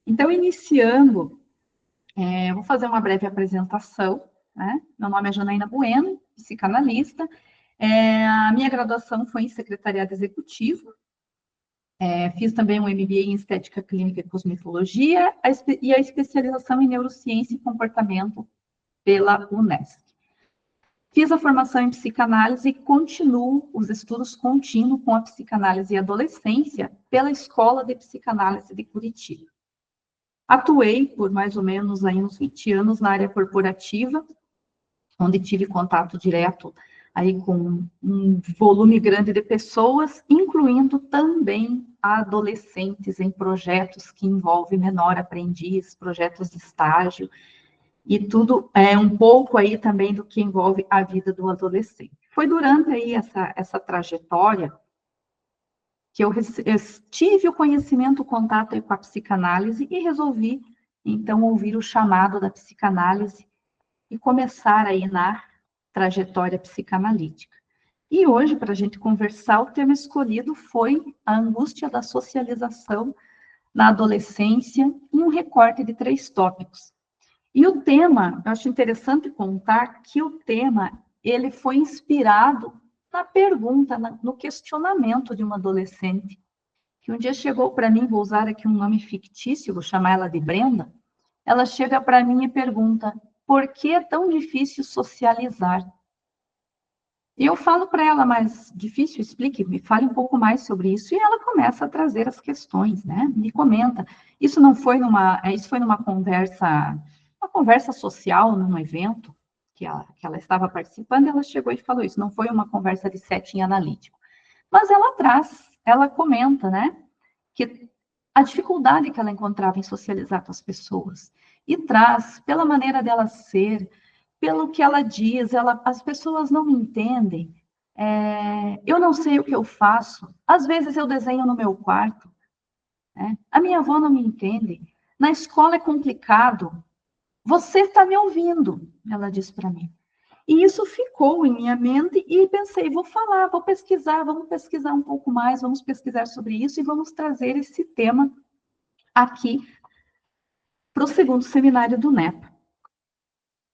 Então, iniciando, eu vou fazer uma breve apresentação, né? Meu nome é Janaína Bueno, psicanalista. A minha graduação foi em secretariado executivo. Fiz também um MBA em Estética Clínica e Cosmetologia e a especialização em Neurociência e Comportamento pela Unesp. Fiz a formação em psicanálise e continuo os estudos contínuos com a psicanálise e adolescência pela Escola de Psicanálise de Curitiba. Atuei por mais ou menos aí uns 20 anos na área corporativa, onde tive contato direto aí com um volume grande de pessoas, incluindo também adolescentes em projetos que envolvem menor aprendiz, projetos de estágio, e tudo um pouco aí também do que envolve a vida do adolescente. Foi durante aí essa trajetória que eu tive o conhecimento, o contato com a psicanálise e resolvi, então, ouvir o chamado da psicanálise e começar aí na trajetória psicanalítica. E hoje, para a gente conversar, o tema escolhido foi a angústia da socialização na adolescência, em um recorte de 3 tópicos. E o tema, eu acho interessante contar que o tema, ele foi inspirado na pergunta, no questionamento de uma adolescente, que um dia chegou para mim, vou usar aqui um nome fictício, vou chamar ela de Brenda, ela chega para mim e pergunta, por que é tão difícil socializar? E eu falo para ela, mas difícil, explique, me fale um pouco mais sobre isso. E ela começa a trazer as questões, né? Me comenta. Isso foi numa conversa social, num evento que ela estava participando, ela chegou e falou isso, não foi uma conversa de setting analítico. Mas ela comenta, né? Que a dificuldade que ela encontrava em socializar com as pessoas. E traz, pela maneira dela ser, pelo que ela diz, as pessoas não me entendem, eu não sei o que eu faço, às vezes eu desenho no meu quarto, né? A minha avó não me entende, na escola é complicado, você está me ouvindo, ela diz para mim. E isso ficou em minha mente e pensei, vou falar, vou pesquisar, vamos pesquisar um pouco mais, vamos pesquisar sobre isso e vamos trazer esse tema aqui para o segundo seminário do NEPA.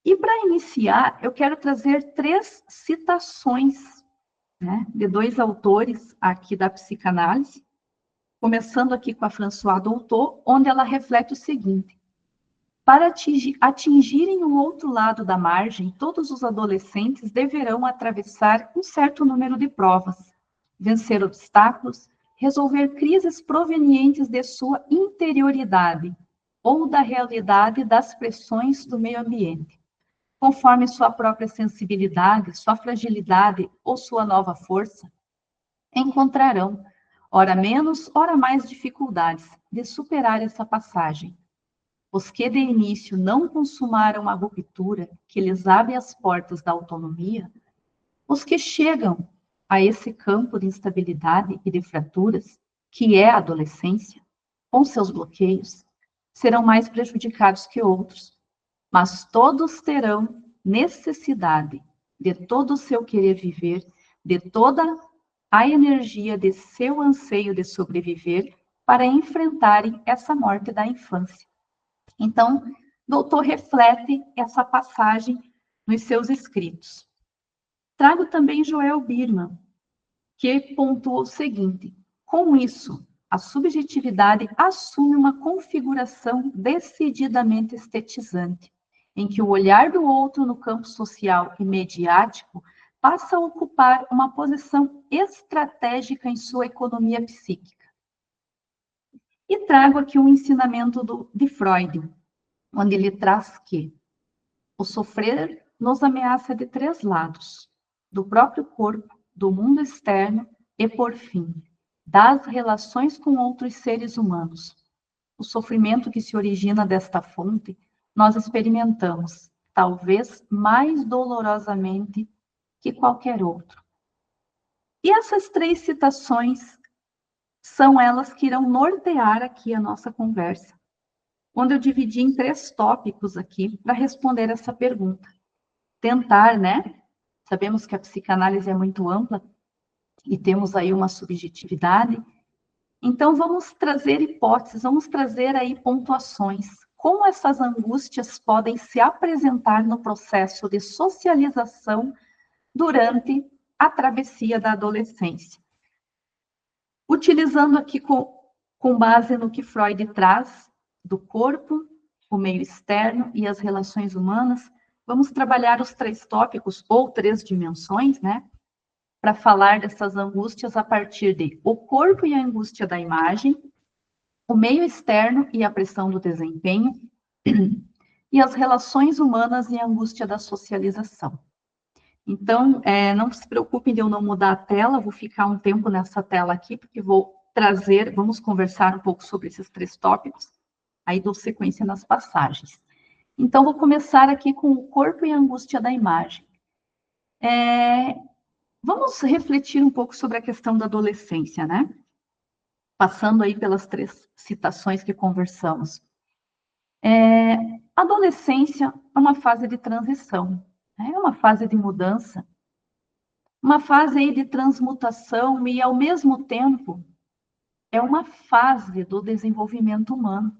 E para iniciar, eu quero trazer 3 citações, né, de 2 autores aqui da psicanálise, começando aqui com a Françoise Doutor, onde ela reflete o seguinte: para atingirem o outro lado da margem, todos os adolescentes deverão atravessar um certo número de provas, vencer obstáculos, resolver crises provenientes de sua interioridade ou da realidade das pressões do meio ambiente, conforme sua própria sensibilidade, sua fragilidade ou sua nova força, encontrarão, ora menos, ora mais dificuldades de superar essa passagem. Os que de início não consumaram a ruptura que lhes abre as portas da autonomia, os que chegam a esse campo de instabilidade e de fraturas, que é a adolescência, com seus bloqueios, serão mais prejudicados que outros, mas todos terão necessidade de todo o seu querer viver, de toda a energia de seu anseio de sobreviver para enfrentarem essa morte da infância. Então, doutor reflete essa passagem nos seus escritos. Trago também Joel Birman, que pontuou o seguinte: com isso, a subjetividade assume uma configuração decididamente estetizante, em que o olhar do outro no campo social e mediático passa a ocupar uma posição estratégica em sua economia psíquica. E trago aqui um ensinamento de Freud, onde ele traz que o sofrer nos ameaça de 3 lados: do próprio corpo, do mundo externo e, por fim, das relações com outros seres humanos. O sofrimento que se origina desta fonte, nós experimentamos, talvez mais dolorosamente que qualquer outro. E essas 3 citações são elas que irão nortear aqui a nossa conversa, onde eu dividi em 3 tópicos aqui para responder essa pergunta. Tentar, né? Sabemos que a psicanálise é muito ampla e temos aí uma subjetividade, Então, vamos trazer hipóteses, vamos trazer aí pontuações. Como essas angústias podem se apresentar no processo de socialização durante a travessia da adolescência. Utilizando aqui com base no que Freud traz do corpo, o meio externo e as relações humanas, vamos trabalhar os 3 tópicos ou 3 dimensões, né? Para falar dessas angústias a partir de o corpo e a angústia da imagem, o meio externo e a pressão do desempenho, e as relações humanas e a angústia da socialização. Então, não se preocupem de eu não mudar a tela, vou ficar um tempo nessa tela aqui, porque vamos conversar um pouco sobre esses 3 tópicos, aí dou sequência nas passagens. Então, vou começar aqui com o corpo e a angústia da imagem. Vamos refletir um pouco sobre a questão da adolescência, né? Passando aí pelas 3 citações que conversamos. A adolescência é uma fase de transição, né? É uma fase de mudança, uma fase aí de transmutação e, ao mesmo tempo, é uma fase do desenvolvimento humano.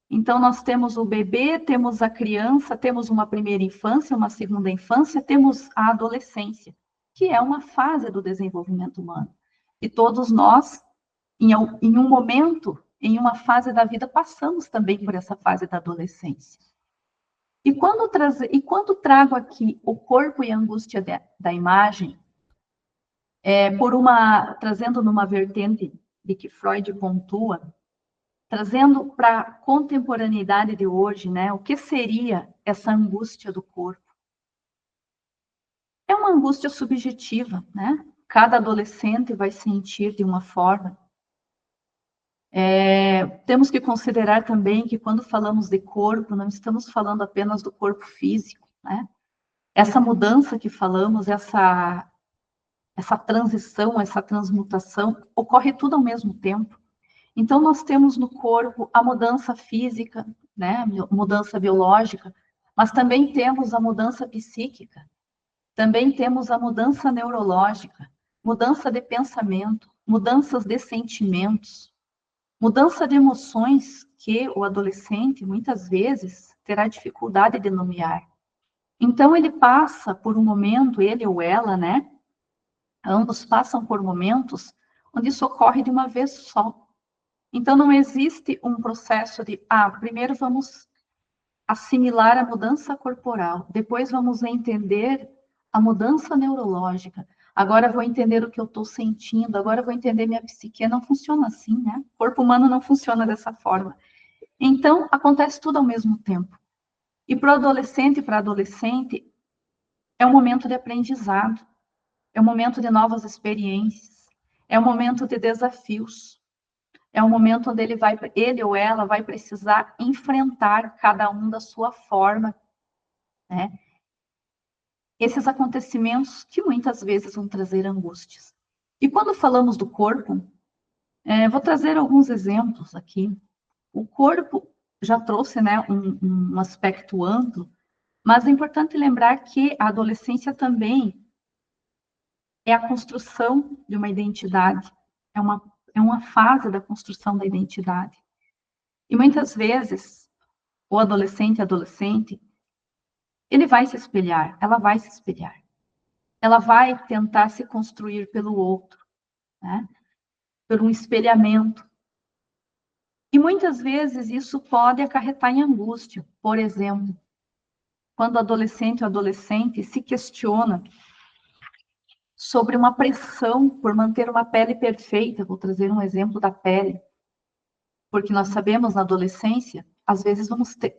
Então, nós temos o bebê, temos a criança, temos uma primeira infância, uma segunda infância, temos a adolescência, que é uma fase do desenvolvimento humano. E todos nós, em um momento, em uma fase da vida, passamos também por essa fase da adolescência. E quando trago aqui o corpo e a angústia da imagem, trazendo numa vertente de que Freud pontua, trazendo para a contemporaneidade de hoje, né, o que seria essa angústia do corpo? É uma angústia subjetiva, né? Cada adolescente vai sentir de uma forma. Temos que considerar também que quando falamos de corpo, não estamos falando apenas do corpo físico, né? Essa mudança que falamos, essa transição, essa transmutação, ocorre tudo ao mesmo tempo. Então, nós temos no corpo a mudança física, né, mudança biológica, mas também temos a mudança psíquica, também temos a mudança neurológica, mudança de pensamento, mudanças de sentimentos, mudança de emoções que o adolescente, muitas vezes, terá dificuldade de nomear. Então, ele passa por um momento, ele ou ela, né, ambos passam por momentos onde isso ocorre de uma vez só. Então, não existe um processo de, primeiro vamos assimilar a mudança corporal, depois vamos entender a mudança neurológica, agora vou entender o que eu estou sentindo, agora vou entender minha psique. Não funciona assim, né? O corpo humano não funciona dessa forma. Então, acontece tudo ao mesmo tempo. E para o adolescente e para a adolescente, é um momento de aprendizado, é um momento de novas experiências, é um momento de desafios. É um momento onde ele ou ela vai precisar enfrentar cada um da sua forma, né? Esses acontecimentos que muitas vezes vão trazer angústias. E quando falamos do corpo, vou trazer alguns exemplos aqui. O corpo já trouxe, né, um aspecto amplo, mas é importante lembrar que a adolescência também é a construção de uma identidade, é uma fase da construção da identidade. E muitas vezes, o adolescente, ele vai se espelhar, ela vai se espelhar. Ela vai tentar se construir pelo outro, né? Por um espelhamento. E muitas vezes isso pode acarretar em angústia. Por exemplo, quando o adolescente se questiona sobre uma pressão por manter uma pele perfeita. Vou trazer um exemplo da pele. Porque nós sabemos na adolescência, às vezes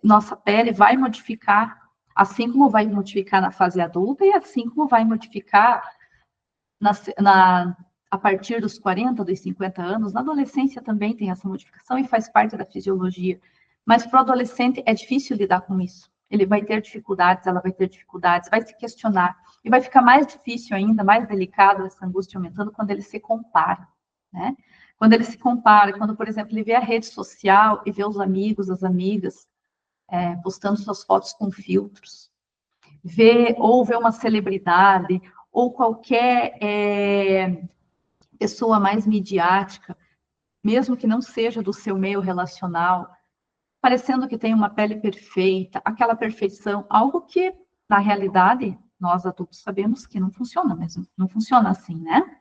nossa pele vai modificar, assim como vai modificar na fase adulta e assim como vai modificar a partir dos 40, dos 50 anos. Na adolescência também tem essa modificação e faz parte da fisiologia. Mas para o adolescente é difícil lidar com isso. Ele vai ter dificuldades, ela vai ter dificuldades, vai se questionar. E vai ficar mais difícil ainda, mais delicado essa angústia aumentando quando ele se compara, né? Quando ele se compara, quando, por exemplo, ele vê a rede social e vê os amigos, as amigas, postando suas fotos com filtros, vê uma celebridade, ou qualquer pessoa mais midiática, mesmo que não seja do seu meio relacional, parecendo que tem uma pele perfeita, aquela perfeição, algo que, na realidade, nós adultos sabemos que não funciona mesmo, não funciona assim, né?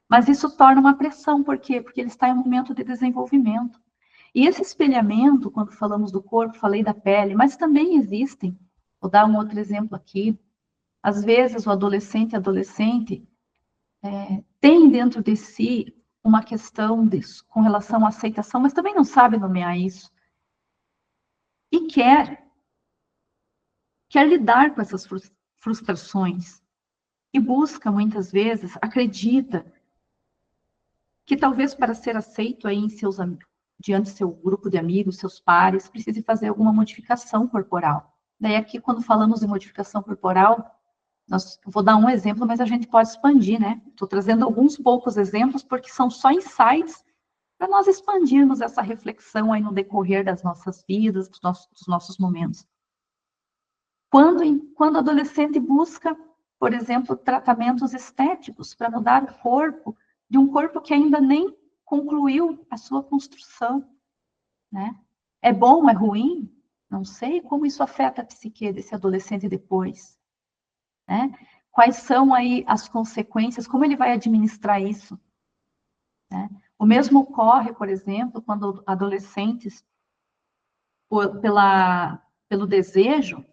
Mas isso torna uma pressão, por quê? Porque ele está em um momento de desenvolvimento. E esse espelhamento, quando falamos do corpo, falei da pele, mas também existem, vou dar um outro exemplo aqui, às vezes o adolescente tem dentro de si uma questão com relação à aceitação, mas também não sabe nomear isso. E quer lidar com essas frustrações. E busca, muitas vezes, acredita que talvez para ser aceito aí diante do seu grupo de amigos, seus pares, precise fazer alguma modificação corporal. Daí aqui, quando falamos de modificação corporal, vou dar um exemplo, mas a gente pode expandir, né? Estou trazendo alguns poucos exemplos, porque são só insights para nós expandirmos essa reflexão aí no decorrer das nossas vidas, dos nossos momentos. Quando o adolescente busca, por exemplo, tratamentos estéticos para mudar o corpo, de um corpo que ainda nem concluiu a sua construção, né? É bom, é ruim? Não sei como isso afeta a psique desse adolescente depois, né? Quais são aí as consequências, como ele vai administrar isso, né? O mesmo ocorre, por exemplo, quando adolescentes, pelo desejo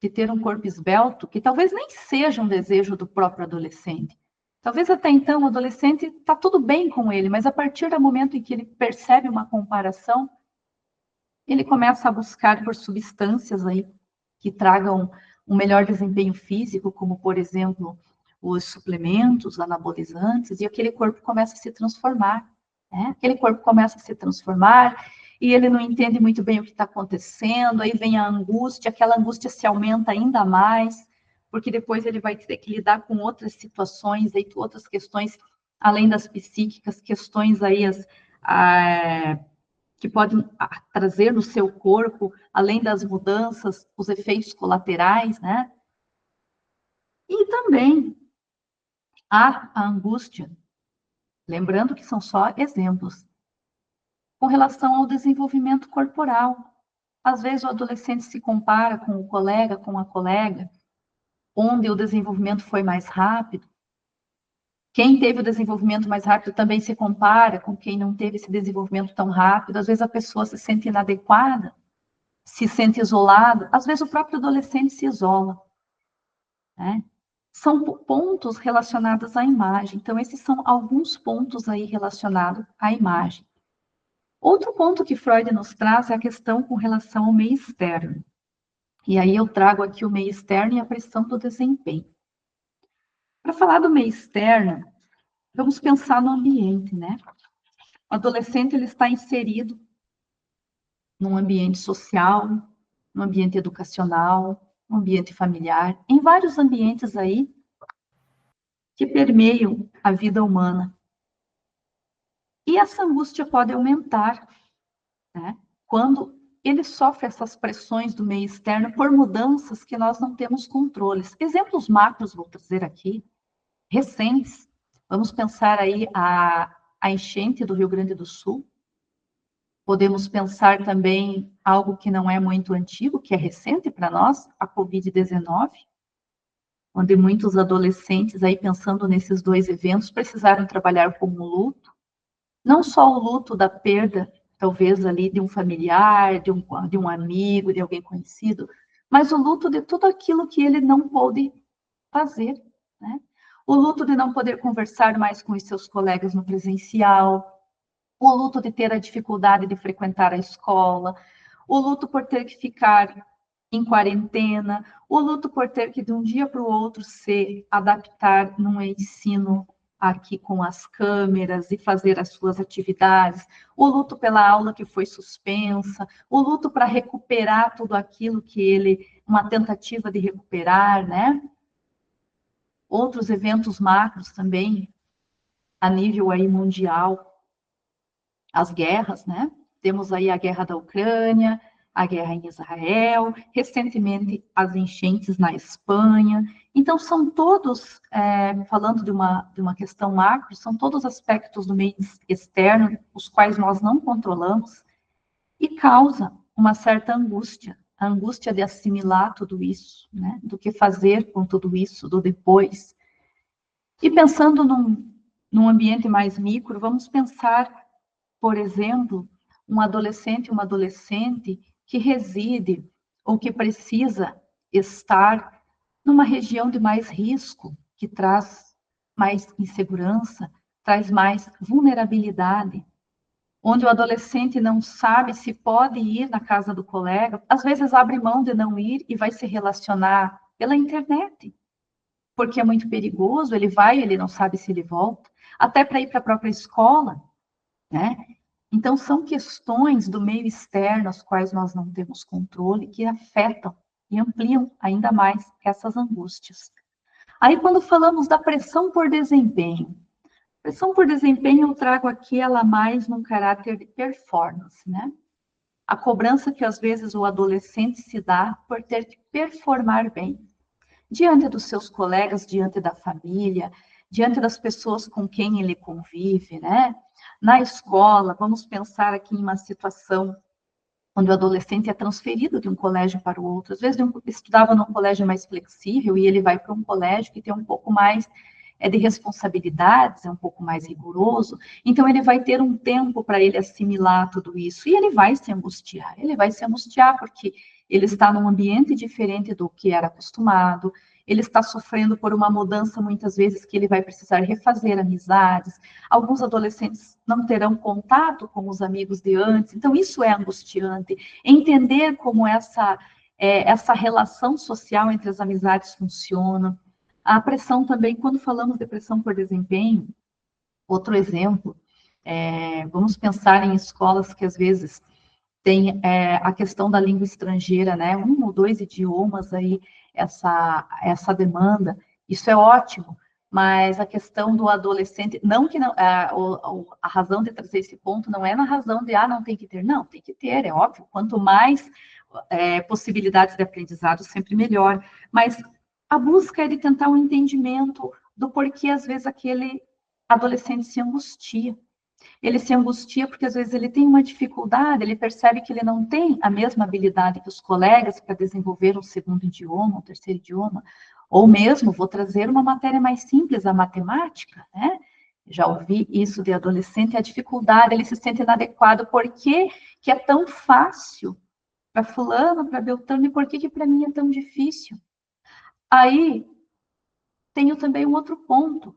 de ter um corpo esbelto, que talvez nem seja um desejo do próprio adolescente. Talvez até então o adolescente está tudo bem com ele, mas a partir do momento em que ele percebe uma comparação, ele começa a buscar por substâncias aí que tragam um melhor desempenho físico, como, por exemplo, os suplementos anabolizantes, e aquele corpo começa a se transformar, né? Aquele corpo começa a se transformar e ele não entende muito bem o que está acontecendo, aí vem a angústia, aquela angústia se aumenta ainda mais, porque depois ele vai ter que lidar com outras situações, aí, outras questões, além das psíquicas, questões aí que podem trazer no seu corpo, além das mudanças, os efeitos colaterais, né? E também há a angústia, lembrando que são só exemplos, com relação ao desenvolvimento corporal. Às vezes o adolescente se compara com o colega, com a colega, onde o desenvolvimento foi mais rápido. Quem teve o desenvolvimento mais rápido também se compara com quem não teve esse desenvolvimento tão rápido. Às vezes a pessoa se sente inadequada, se sente isolado. Às vezes o próprio adolescente se isola, né? São pontos relacionados à imagem. Então, esses são alguns pontos aí relacionados à imagem. Outro ponto que Freud nos traz é a questão com relação ao meio externo. E aí eu trago aqui o meio externo e a pressão do desempenho. Para falar do meio externo, vamos pensar no ambiente, né? O adolescente ele está inserido num ambiente social, num ambiente educacional, num ambiente familiar, em vários ambientes aí que permeiam a vida humana. E essa angústia pode aumentar, né? Quando ele sofre essas pressões do meio externo por mudanças que nós não temos controles. Exemplos macros, vou trazer aqui, recentes. Vamos pensar aí a enchente do Rio Grande do Sul. Podemos pensar também algo que não é muito antigo, que é recente para nós, a Covid-19, onde muitos adolescentes, aí pensando nesses dois eventos, precisaram trabalhar com o luto. Não só o luto da perda, talvez ali de um familiar, de um amigo, de alguém conhecido, mas o luto de tudo aquilo que ele não pôde fazer, né? O luto de não poder conversar mais com os seus colegas no presencial, o luto de ter a dificuldade de frequentar a escola, o luto por ter que ficar em quarentena, o luto por ter que de um dia para o outro se adaptar num ensino aqui com as câmeras e fazer as suas atividades, o luto pela aula que foi suspensa, o luto para recuperar tudo aquilo que uma tentativa de recuperar, né? Outros eventos macros também, a nível aí mundial, as guerras, né? Temos aí a guerra da Ucrânia, a guerra em Israel, recentemente as enchentes na Espanha. Então, são todos, falando de uma questão macro, são todos aspectos do meio externo, os quais nós não controlamos, e causa uma certa angústia, a angústia de assimilar tudo isso, né? Do que fazer com tudo isso, do depois. E pensando num ambiente mais micro, vamos pensar, por exemplo, um adolescente, uma adolescente que reside ou que precisa estar numa região de mais risco, que traz mais insegurança, traz mais vulnerabilidade, onde o adolescente não sabe se pode ir na casa do colega, às vezes abre mão de não ir e vai se relacionar pela internet, porque é muito perigoso, ele vai, ele não sabe se ele volta, até para ir para a própria escola, né? Então, são questões do meio externo, as quais nós não temos controle, que afetam e ampliam ainda mais essas angústias. Aí, quando falamos da pressão por desempenho, pressão por desempenho eu trago aqui ela mais num caráter de performance, né? A cobrança que às vezes o adolescente se dá por ter que performar bem, diante dos seus colegas, diante da família, diante das pessoas com quem ele convive, né? Na escola, vamos pensar aqui em uma situação onde o adolescente é transferido de um colégio para o outro. Às vezes, estudava num colégio mais flexível e ele vai para um colégio que tem um pouco mais de responsabilidades, é um pouco mais rigoroso. Então, ele vai ter um tempo para ele assimilar tudo isso e ele vai se angustiar. Ele vai se angustiar porque ele está num ambiente diferente do que era acostumado, ele está sofrendo por uma mudança, muitas vezes, que ele vai precisar refazer amizades. Alguns adolescentes não terão contato com os amigos de antes, então isso é angustiante. Entender como essa relação social entre as amizades funciona. A pressão também, quando falamos de pressão por desempenho, outro exemplo, vamos pensar em escolas que às vezes tem a questão da língua estrangeira, né? 1 ou 2 idiomas aí, essa demanda, isso é ótimo, mas a questão do adolescente, não que não, a razão de trazer esse ponto não é na razão de, não tem que ter, não, tem que ter, é óbvio, quanto mais possibilidades de aprendizado, sempre melhor, mas a busca é de tentar um entendimento do porquê, às vezes, aquele adolescente se angustia. Ele se angustia porque às vezes ele tem uma dificuldade, ele percebe que ele não tem a mesma habilidade que os colegas para desenvolver um segundo idioma, um terceiro idioma, ou mesmo, vou trazer uma matéria mais simples, a matemática, né? Já ouvi isso de adolescente, a dificuldade, ele se sente inadequado, por que é tão fácil para fulano, para Beltrano, e por que para mim é tão difícil? Aí, tenho também um outro ponto,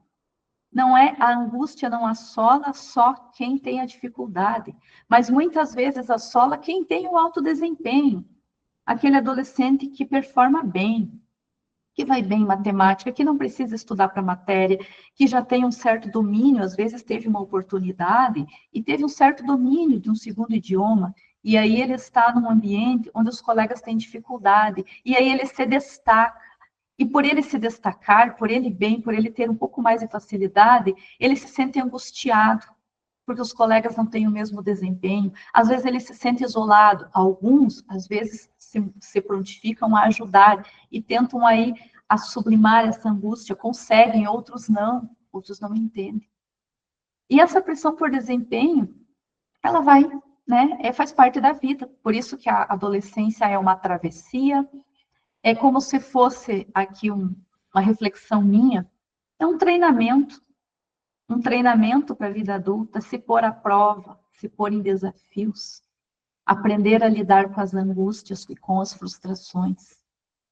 não é a angústia não assola só quem tem a dificuldade, mas muitas vezes assola quem tem o alto desempenho, aquele adolescente que performa bem, que vai bem em matemática, que não precisa estudar para a matéria, que já tem um certo domínio, às vezes teve uma oportunidade e teve um certo domínio de um segundo idioma, e aí ele está num ambiente onde os colegas têm dificuldade, e aí ele se destaca. E por ele se destacar, por ele bem, por ele ter um pouco mais de facilidade, ele se sente angustiado, porque os colegas não têm o mesmo desempenho. Às vezes ele se sente isolado. Alguns, às vezes, se prontificam a ajudar e tentam aí a sublimar essa angústia, conseguem, outros não entendem. E essa pressão por desempenho, ela vai, né, faz parte da vida. Por isso que a adolescência é uma travessia, é como se fosse aqui uma reflexão minha, é um treinamento para a vida adulta, se pôr à prova, se pôr em desafios, aprender a lidar com as angústias e com as frustrações.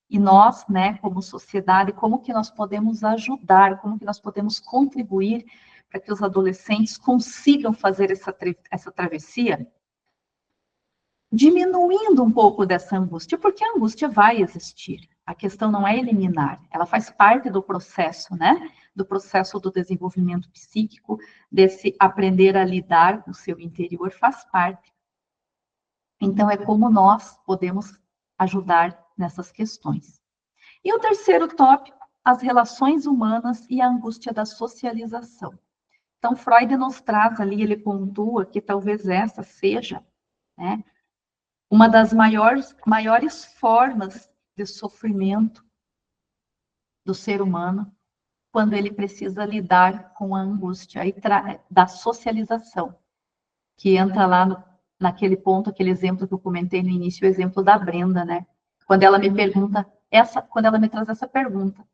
E nós, né, como sociedade, como que nós podemos ajudar, como que nós podemos contribuir para que os adolescentes consigam fazer essa travessia? Diminuindo um pouco dessa angústia, porque a angústia vai existir. A questão não é eliminar, ela faz parte do processo, né? Do processo do desenvolvimento psíquico, desse aprender a lidar com o seu interior, faz parte. Então, é como nós podemos ajudar nessas questões. E o terceiro tópico, as relações humanas e a angústia da socialização. Então, Freud nos traz ali, ele pontua que talvez essa seja, né, uma das maiores formas de sofrimento do ser humano, quando ele precisa lidar com a angústia da socialização, que entra lá naquele ponto, aquele exemplo que eu comentei no início, o exemplo da Brenda, né? Quando ela me pergunta, quando ela me traz essa pergunta,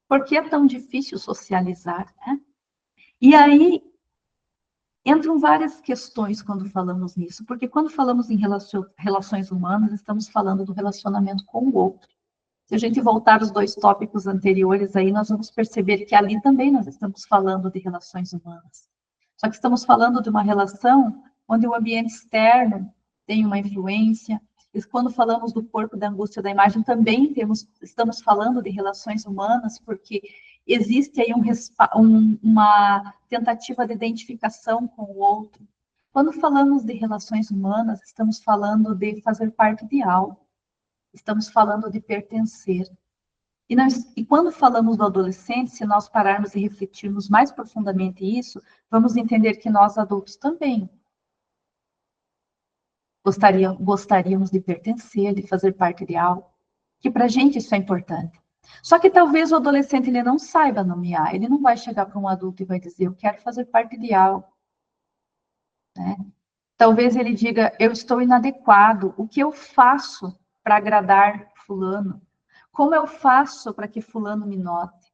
por que é tão difícil socializar, né? E aí entram várias questões quando falamos nisso, porque quando falamos em relações humanas, estamos falando do relacionamento com o outro. Se a gente voltar os 2 tópicos anteriores aí, nós vamos perceber que ali também nós estamos falando de relações humanas. Só que estamos falando de uma relação onde o ambiente externo tem uma influência. E quando falamos do corpo, da angústia, da imagem, também estamos falando de relações humanas, porque existe aí uma tentativa de identificação com o outro. Quando falamos de relações humanas, estamos falando de fazer parte de algo. Estamos falando de pertencer. E quando falamos do adolescente, se nós pararmos e refletirmos mais profundamente isso, vamos entender que nós adultos também gostaríamos de pertencer, de fazer parte de algo, que para a gente isso é importante. Só que talvez o adolescente ele não saiba nomear, ele não vai chegar para um adulto e vai dizer, eu quero fazer parte de algo, né? Talvez ele diga, eu estou inadequado, o que eu faço para agradar fulano? Como eu faço para que fulano me note?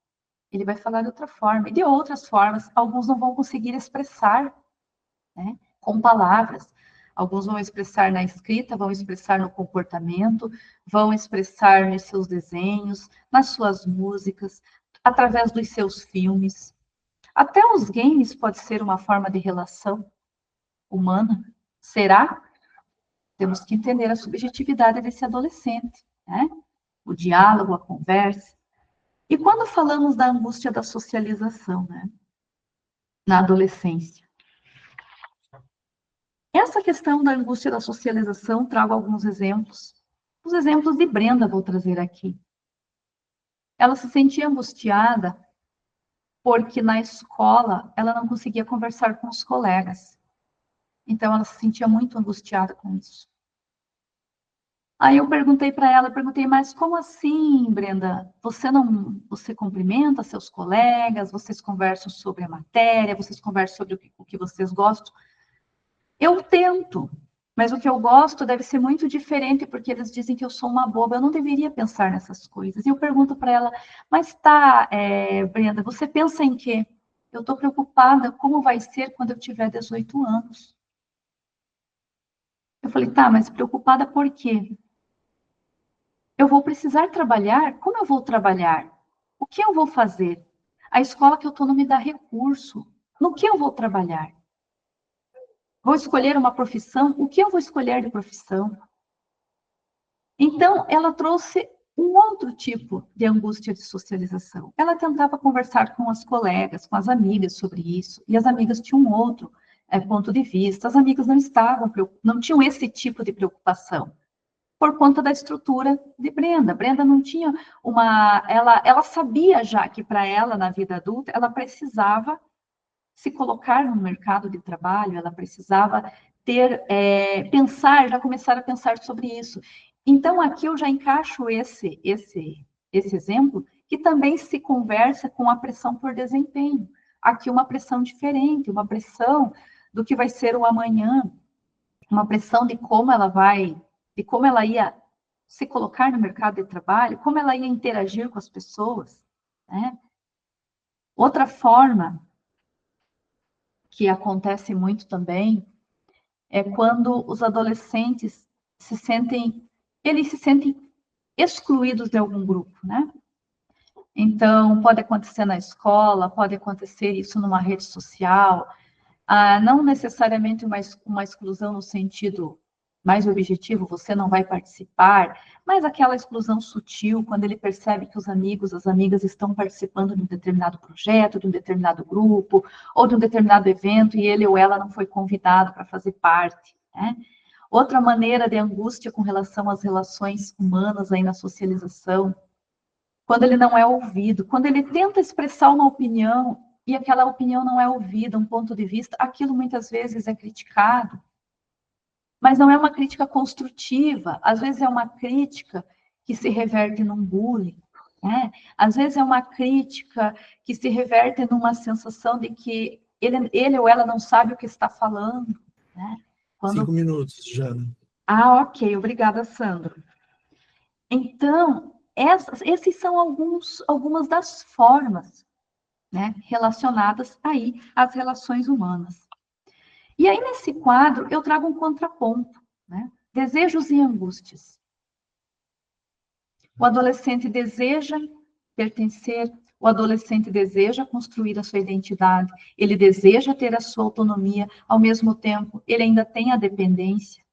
Ele vai falar de outra forma. E de outras formas, alguns não vão conseguir expressar, né, com palavras. Alguns vão expressar na escrita, vão expressar no comportamento, vão expressar nos seus desenhos, nas suas músicas, através dos seus filmes. Até os games pode ser uma forma de relação humana. Será? Temos que entender a subjetividade desse adolescente, né? O diálogo, a conversa. E quando falamos da angústia da socialização, né? Na adolescência. Essa questão da angústia da socialização, trago alguns exemplos. Os exemplos de Brenda vou trazer aqui. Ela se sentia angustiada porque na escola ela não conseguia conversar com os colegas. Então ela se sentia muito angustiada com isso. Aí eu perguntei para ela, mas como assim, Brenda? Você cumprimenta seus colegas, vocês conversam sobre a matéria, vocês conversam sobre o que vocês gostam? Eu tento, mas o que eu gosto deve ser muito diferente, porque eles dizem que eu sou uma boba, eu não deveria pensar nessas coisas. E eu pergunto para ela, mas tá, Brenda, você pensa em quê? Eu estou preocupada como vai ser quando eu tiver 18 anos. Eu falei, tá, mas preocupada por quê? Eu vou precisar trabalhar? Como eu vou trabalhar? O que eu vou fazer? A escola que eu estou não me dá recurso. No que eu vou trabalhar? Vou escolher uma profissão? O que eu vou escolher de profissão? Então, ela trouxe um outro tipo de angústia de socialização. Ela tentava conversar com as colegas, com as amigas sobre isso, e as amigas tinham um outro ponto de vista. As amigas não tinham esse tipo de preocupação, por conta da estrutura de Brenda. Brenda não tinha ela sabia já que para ela, na vida adulta, ela precisava se colocar no mercado de trabalho, ela precisava já começar a pensar sobre isso. Então, aqui eu já encaixo esse exemplo, que também se conversa com a pressão por desempenho. Aqui uma pressão diferente, uma pressão do que vai ser o amanhã, uma pressão de como ela ia se colocar no mercado de trabalho, como ela ia interagir com as pessoas, né? Outra forma que acontece muito também é quando os adolescentes eles se sentem excluídos de algum grupo, né? Então, pode acontecer na escola, pode acontecer isso numa rede social, não necessariamente uma exclusão no sentido mais objetivo, você não vai participar, mas aquela exclusão sutil, quando ele percebe que os amigos, as amigas estão participando de um determinado projeto, de um determinado grupo, ou de um determinado evento, e ele ou ela não foi convidado para fazer parte, né? Outra maneira de angústia com relação às relações humanas aí na socialização, quando ele não é ouvido, quando ele tenta expressar uma opinião e aquela opinião não é ouvida, um ponto de vista, aquilo muitas vezes é criticado, mas não é uma crítica construtiva, às vezes é uma crítica que se reverte num bullying, né? Às vezes é uma crítica que se reverte numa sensação de que ele ou ela não sabe o que está falando, né? 5 minutos já, né? Ah, ok, obrigada, Sandro. Então, esses são algumas das formas, né, relacionadas aí às relações humanas. E aí, nesse quadro, eu trago um contraponto, né? Desejos e angústias. O adolescente deseja pertencer, o adolescente deseja construir a sua identidade, ele deseja ter a sua autonomia, ao mesmo tempo, ele ainda tem a dependência,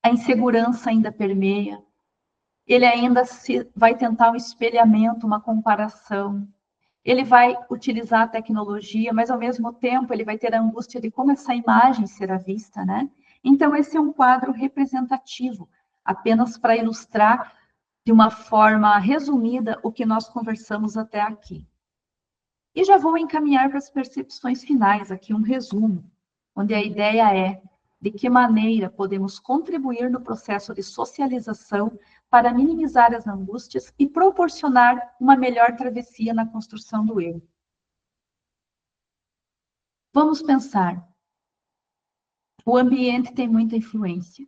a insegurança ainda permeia, ele ainda vai tentar um espelhamento, uma comparação, ele vai utilizar a tecnologia, mas ao mesmo tempo ele vai ter a angústia de como essa imagem será vista, né? Então, esse é um quadro representativo, apenas para ilustrar de uma forma resumida o que nós conversamos até aqui. E já vou encaminhar para as percepções finais, aqui um resumo, onde a ideia é de que maneira podemos contribuir no processo de socialização para minimizar as angústias e proporcionar uma melhor travessia na construção do eu. Vamos pensar. O ambiente tem muita influência.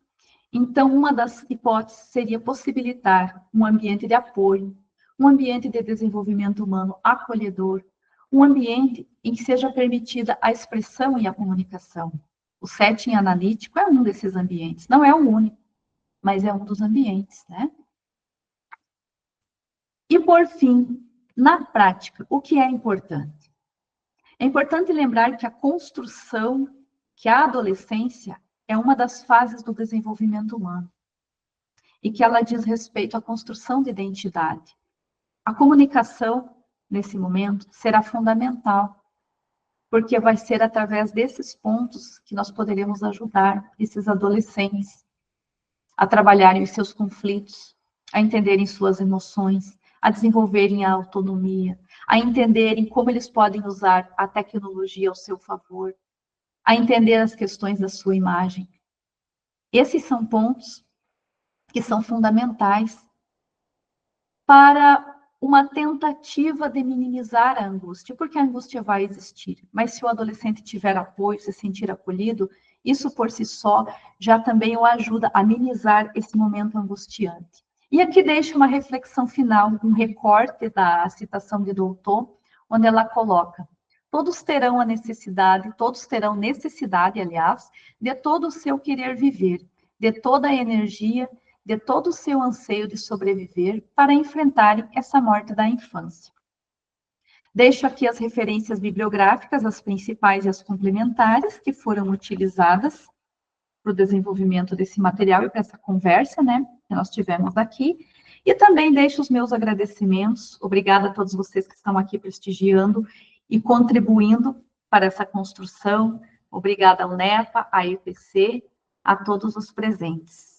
Então, uma das hipóteses seria possibilitar um ambiente de apoio, um ambiente de desenvolvimento humano acolhedor, um ambiente em que seja permitida a expressão e a comunicação. O setting analítico é um desses ambientes, não é o único, mas é um dos ambientes, né? E, por fim, na prática, o que é importante? É importante lembrar que a construção, que a adolescência é uma das fases do desenvolvimento humano e que ela diz respeito à construção de identidade. A comunicação, nesse momento, será fundamental, porque vai ser através desses pontos que nós poderemos ajudar esses adolescentes a trabalharem os seus conflitos, a entenderem suas emoções, a desenvolverem a autonomia, a entenderem como eles podem usar a tecnologia ao seu favor, a entender as questões da sua imagem. Esses são pontos que são fundamentais para uma tentativa de minimizar a angústia, porque a angústia vai existir, mas se o adolescente tiver apoio, se sentir acolhido, isso por si só já também o ajuda a minimizar esse momento angustiante. E aqui deixo uma reflexão final, um recorte da citação de Doutor, onde ela coloca: todos terão necessidade, aliás, de todo o seu querer viver, de toda a energia, de todo o seu anseio de sobreviver para enfrentarem essa morte da infância. Deixo aqui as referências bibliográficas, as principais e as complementares, que foram utilizadas para o desenvolvimento desse material e para essa conversa, né, que nós tivemos aqui. E também deixo os meus agradecimentos. Obrigada a todos vocês que estão aqui prestigiando e contribuindo para essa construção. Obrigada ao NEPA, à EPC, a todos os presentes.